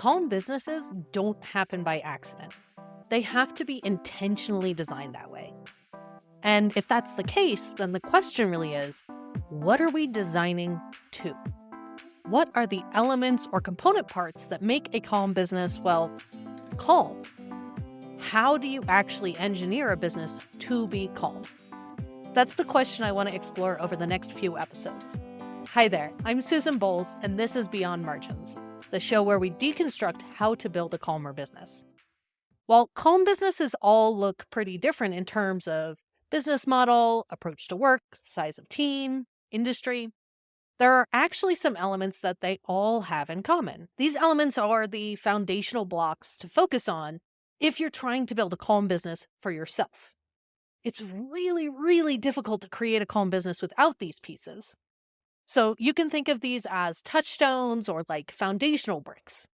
Calm businesses don't happen by accident. They have to be intentionally designed that way. And if that's the case, then the question really is, what are we designing to? What are the elements or component parts that make a calm business, well, calm? How do you actually engineer a business to be calm? That's the question I want to explore over the next few episodes. Hi there, I'm Susan Bowles, and this is Beyond Margins, the show where we deconstruct how to build a calmer business. While calm businesses all look pretty different in terms of business model, approach to work, size of team, industry, there are actually some elements that they all have in common. These elements are the foundational blocks to focus on if you're trying to build a calm business for yourself. It's really, really difficult to create a calm business without these pieces. So you can think of these as touchstones or like foundational bricks.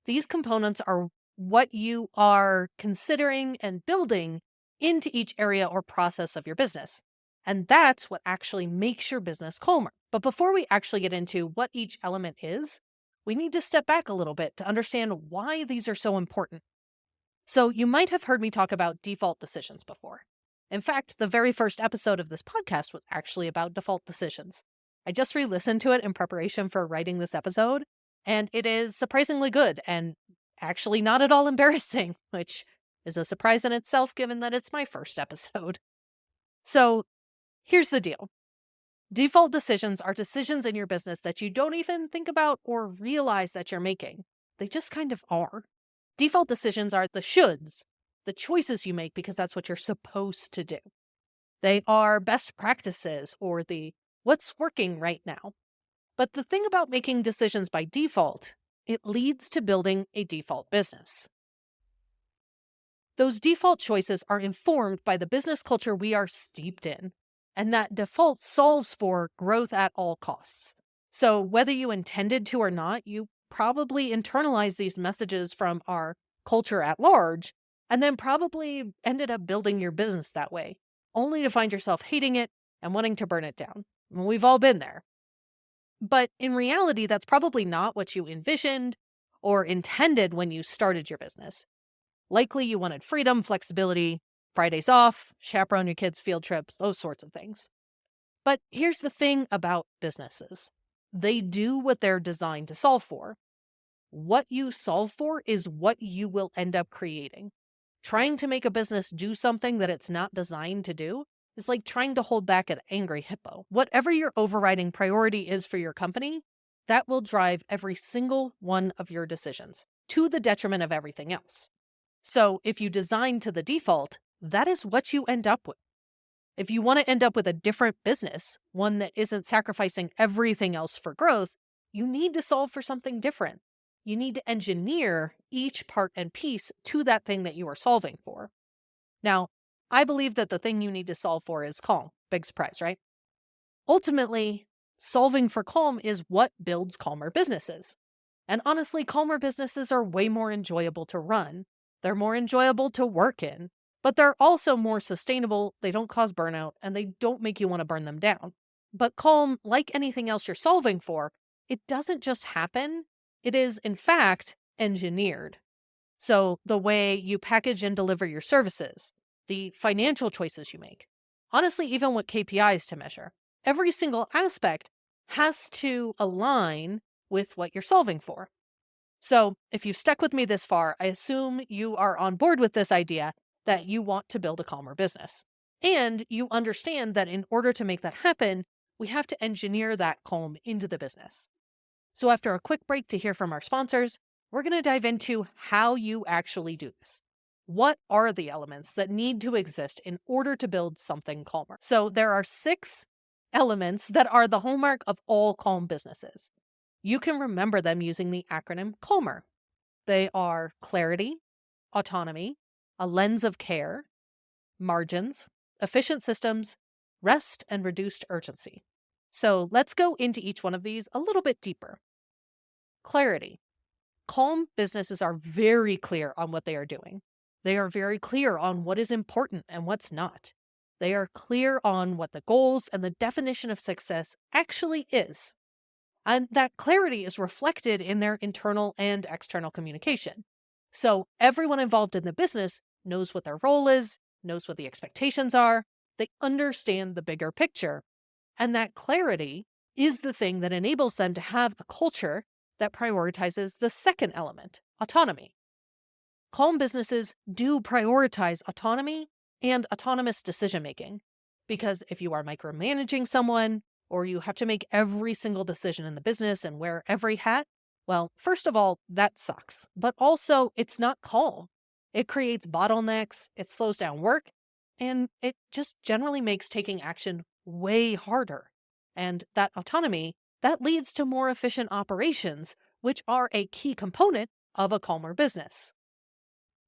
These components are what you are considering and building into each area or process of your business. And that's what actually makes your business calmer. But before we actually get into what each element is, we need to step back a little bit to understand why these are so important. So you might have heard me talk about default decisions before. In fact, the very first episode of this podcast was actually about default decisions. I just re-listened to it in preparation for writing this episode, and it is surprisingly good and actually not at all embarrassing, which is a surprise in itself given that it's my first episode. So here's the deal. Default decisions are decisions in your business that you don't even think about or realize that you're making. They just kind of are. Default decisions are the shoulds, the choices you make because that's what you're supposed to do. They are best practices or the what's working right now. But the thing about making decisions by default, it leads to building a default business. Those default choices are informed by the business culture we are steeped in, and that default solves for growth at all costs. So whether you intended to or not, you probably internalize these messages from our culture at large, and then probably ended up building your business that way, only to find yourself hating it and wanting to burn it down. We've all been there. But in reality, that's probably not what you envisioned or intended when you started your business. Likely you wanted freedom, flexibility, Fridays off, chaperone your kids' field trips, those sorts of things. But here's the thing about businesses. They do what they're designed to solve for. What you solve for is what you will end up creating. Trying to make a business do something that it's not designed to do is like trying to hold back an angry hippo. Whatever your overriding priority is for your company, that will drive every single one of your decisions to the detriment of everything else. So if you design to the default, that is what you end up with. If you want to end up with a different business, one that isn't sacrificing everything else for growth, you need to solve for something different. You need to engineer each part and piece to that thing that you are solving for. Now, I believe that the thing you need to solve for is calm. Big surprise, right? Ultimately, solving for calm is what builds calmer businesses. And honestly, calmer businesses are way more enjoyable to run. They're more enjoyable to work in, but they're also more sustainable. They don't cause burnout and they don't make you want to burn them down. But calm, like anything else you're solving for, it doesn't just happen. It is, in fact, engineered. So the way you package and deliver your services, the financial choices you make, honestly, even what KPIs to measure, every single aspect has to align with what you're solving for. So if you've stuck with me this far, I assume you are on board with this idea that you want to build a calmer business. And you understand that in order to make that happen, we have to engineer that calm into the business. So after a quick break to hear from our sponsors, we're going to dive into how you actually do this. What are the elements that need to exist in order to build something calmer? So there are 6 elements that are the hallmark of all calm businesses. You can remember them using the acronym CALMER. They are clarity, autonomy, a lens of care, margins, efficient systems, rest, and reduced urgency. So let's go into each one of these a little bit deeper. Clarity. Calm businesses are very clear on what they are doing. They are very clear on what is important and what's not. They are clear on what the goals and the definition of success actually is. And that clarity is reflected in their internal and external communication. So everyone involved in the business knows what their role is, knows what the expectations are, they understand the bigger picture. And that clarity is the thing that enables them to have a culture that prioritizes the second element, autonomy. Calm businesses do prioritize autonomy and autonomous decision making. Because if you are micromanaging someone, or you have to make every single decision in the business and wear every hat, well, first of all, that sucks. But also, it's not calm. It creates bottlenecks, it slows down work, and it just generally makes taking action way harder. And that autonomy, that leads to more efficient operations, which are a key component of a calmer business.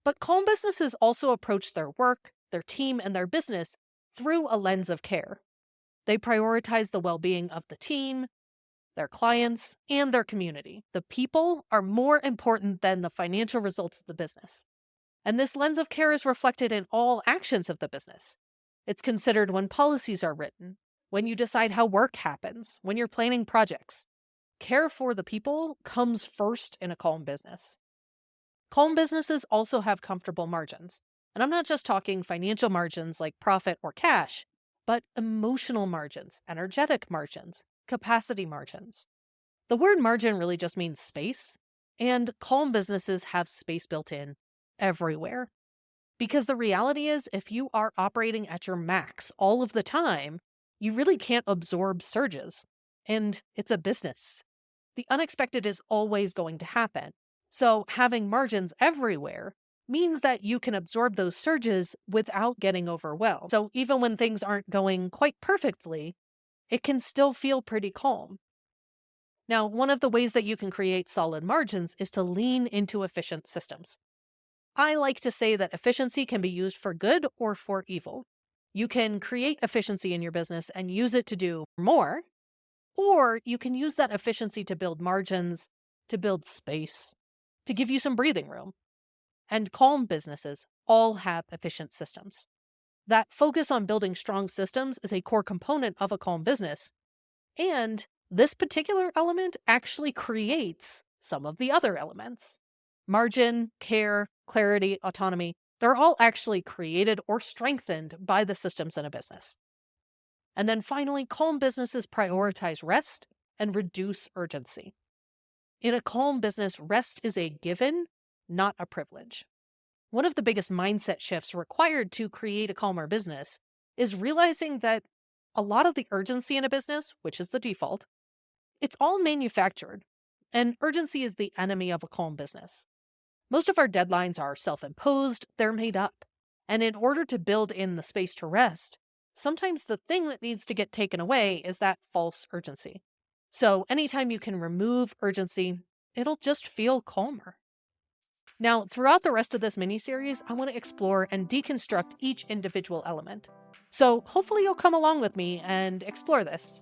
But calm businesses also approach their work, their team, and their business through a lens of care. They prioritize the well-being of the team, their clients, and their community. The people are more important than the financial results of the business. And this lens of care is reflected in all actions of the business. It's considered when policies are written, when you decide how work happens, when you're planning projects. Care for the people comes first in a calm business. Calm businesses also have comfortable margins. And I'm not just talking financial margins like profit or cash, but emotional margins, energetic margins, capacity margins. The word margin really just means space, and calm businesses have space built in everywhere. Because the reality is, if you are operating at your max all of the time, you really can't absorb surges. And it's a business. The unexpected is always going to happen. So having margins everywhere means that you can absorb those surges without getting overwhelmed. So even when things aren't going quite perfectly, it can still feel pretty calm. Now, one of the ways that you can create solid margins is to lean into efficient systems. I like to say that efficiency can be used for good or for evil. You can create efficiency in your business and use it to do more, or you can use that efficiency to build margins, to build space, to give you some breathing room. And calm businesses all have efficient systems. That focus on building strong systems is a core component of a calm business. And this particular element actually creates some of the other elements. Margin, care, clarity, autonomy, they're all actually created or strengthened by the systems in a business. And then finally, calm businesses prioritize rest and reduce urgency. In a calm business, rest is a given, not a privilege. One of the biggest mindset shifts required to create a calmer business is realizing that a lot of the urgency in a business, which is the default, it's all manufactured, and urgency is the enemy of a calm business. Most of our deadlines are self-imposed, they're made up. And in order to build in the space to rest, sometimes the thing that needs to get taken away is that false urgency. So anytime you can remove urgency, it'll just feel calmer. Now, throughout the rest of this mini-series, I want to explore and deconstruct each individual element. So hopefully you'll come along with me and explore this.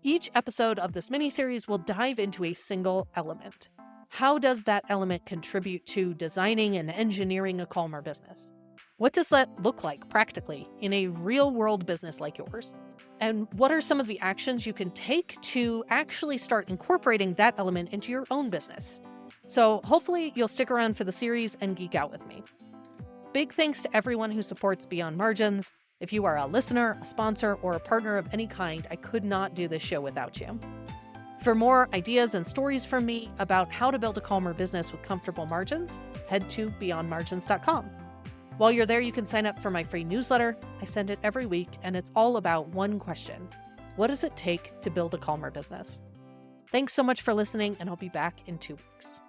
Each episode of this mini-series will dive into a single element. How does that element contribute to designing and engineering a calmer business? What does that look like practically in a real-world business like yours? And what are some of the actions you can take to actually start incorporating that element into your own business? So hopefully you'll stick around for the series and geek out with me. Big thanks to everyone who supports Beyond Margins. If you are a listener, a sponsor, or a partner of any kind, I could not do this show without you. For more ideas and stories from me about how to build a calmer business with comfortable margins, head to beyondmargins.com. While you're there, you can sign up for my free newsletter. I send it every week, and it's all about one question. What does it take to build a calmer business? Thanks so much for listening, and I'll be back in 2 weeks.